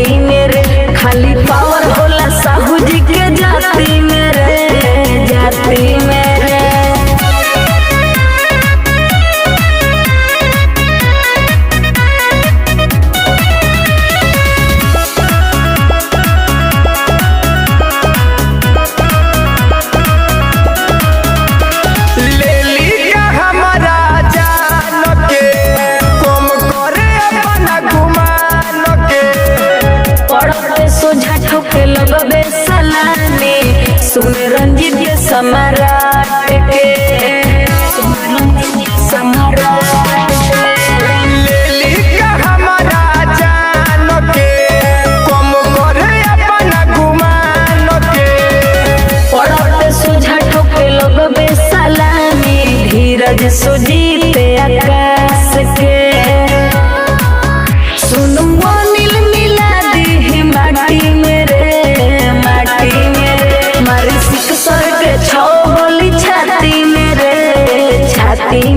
माटी मेरे खाली पावर होला साहू जी के जाति मेरे जाति मेरे। के लगबे सलामी सुन रंजीत के सम्राट के सम्राट लेली का हमारा जान के कम करे अपना गुमान के पड़ते सोझा ठोके लगबे सलामी धीरज सुजीत आकाश के सुन मोनिल मिला दी माटी मेरे माटी मेरे मारी सिक सर के छो बोली छाती मेरे छाती